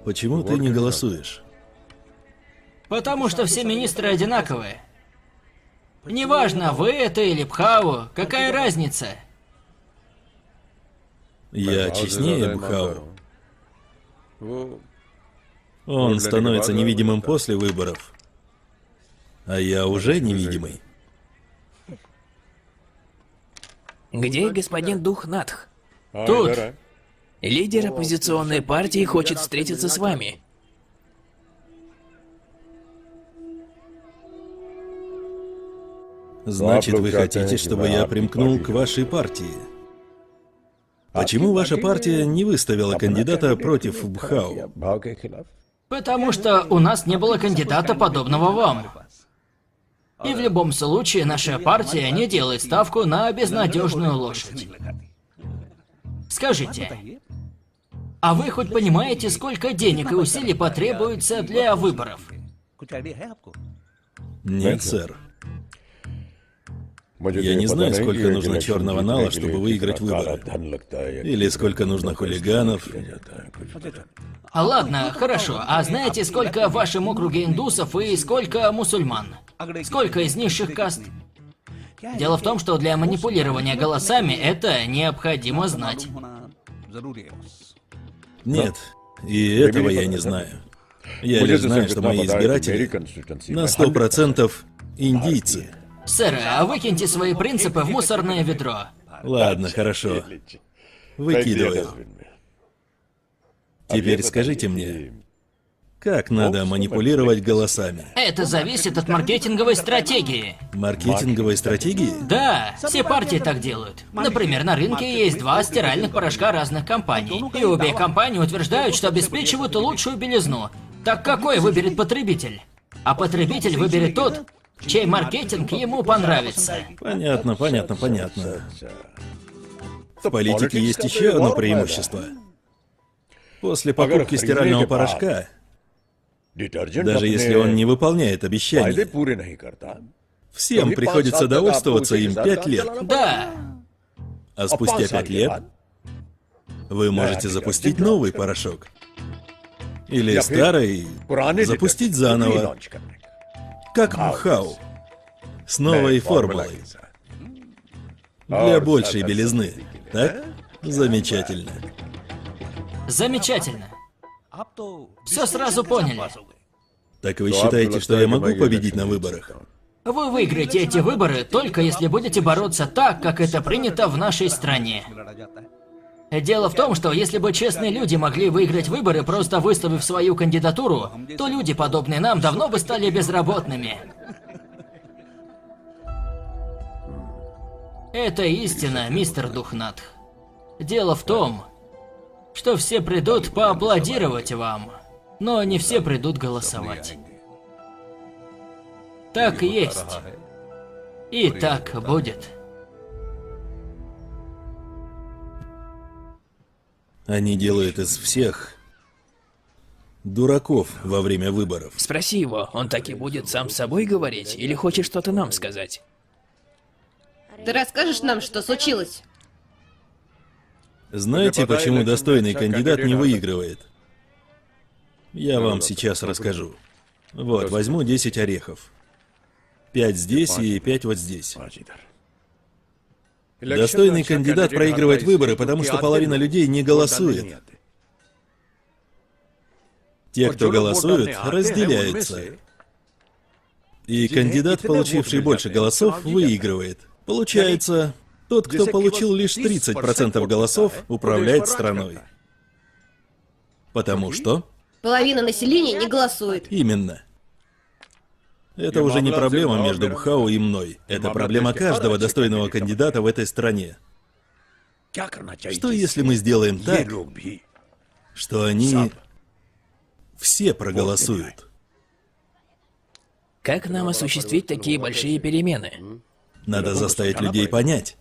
Почему ты не голосуешь? Потому что все министры одинаковые. Неважно, вы это или Бхау, какая разница? Я честнее Бхау. Он становится невидимым после выборов. А я уже невидимый. Где господин Духнатх? Тут. Лидер оппозиционной партии хочет встретиться с вами. Значит, вы хотите, чтобы я примкнул к вашей партии? Почему ваша партия не выставила кандидата против Бхау? Потому что у нас не было кандидата, подобного вам. И в любом случае наша партия не делает ставку на безнадежную лошадь. Скажите, а вы хоть понимаете, сколько денег и усилий потребуется для выборов? Нет, сэр. Я не знаю, сколько нужно черного нала, чтобы выиграть выборы. Или сколько нужно хулиганов. Ладно, хорошо. А знаете, сколько в вашем округе индусов и сколько мусульман? Сколько из низших каст? Дело в том, что для манипулирования голосами это необходимо знать. Нет, и этого я не знаю. Я лишь знаю, что мои избиратели на 100% индийцы. Сэр, а выкиньте свои принципы в мусорное ведро. Ладно, хорошо. Выкидываю. Теперь скажите мне, как надо манипулировать голосами? Это зависит от маркетинговой стратегии. Маркетинговой стратегии? Да, все партии так делают. Например, на рынке есть два стиральных порошка разных компаний. И обе компании утверждают, что обеспечивают лучшую белизну. Так какой выберет потребитель? А потребитель выберет тот, чей маркетинг ему понравится. Понятно, понятно, понятно. В политике есть еще одно преимущество. После покупки стирального порошка, даже если он не выполняет обещания, всем приходится довольствоваться им 5 лет. Да. А спустя 5 лет вы можете запустить новый порошок. Или старый запустить заново. Как Бхау. С новой формулой. Для большей белизны. Так? Замечательно. Замечательно. Все сразу поняли. Так вы считаете, что я могу победить на выборах? Вы выиграете эти выборы только если будете бороться так, как это принято в нашей стране. Дело в том, что если бы честные люди могли выиграть выборы, просто выставив свою кандидатуру, то люди, подобные нам, давно бы стали безработными. Это истина, мистер Духнатх. Дело в том, что все придут поаплодировать вам, но не все придут голосовать. Так и есть. И так будет. Они делают из всех дураков во время выборов. Спроси его, он так и будет сам с собой говорить, или хочет что-то нам сказать? Ты расскажешь нам, что случилось? Знаете, почему достойный кандидат не выигрывает? Я вам сейчас расскажу. Вот, возьму 10 орехов. 5 здесь и 5 вот здесь. Достойный кандидат проигрывает выборы, потому что половина людей не голосует. Те, кто голосуют, разделяются. И кандидат, получивший больше голосов, выигрывает. Получается, тот, кто получил лишь 30% голосов, управляет страной. Потому что? Половина населения не голосует. Именно. Это уже не проблема между Бхау и мной. Это проблема каждого достойного кандидата в этой стране. Что если мы сделаем так, что они все проголосуют? Как нам осуществить такие большие перемены? Надо заставить людей понять.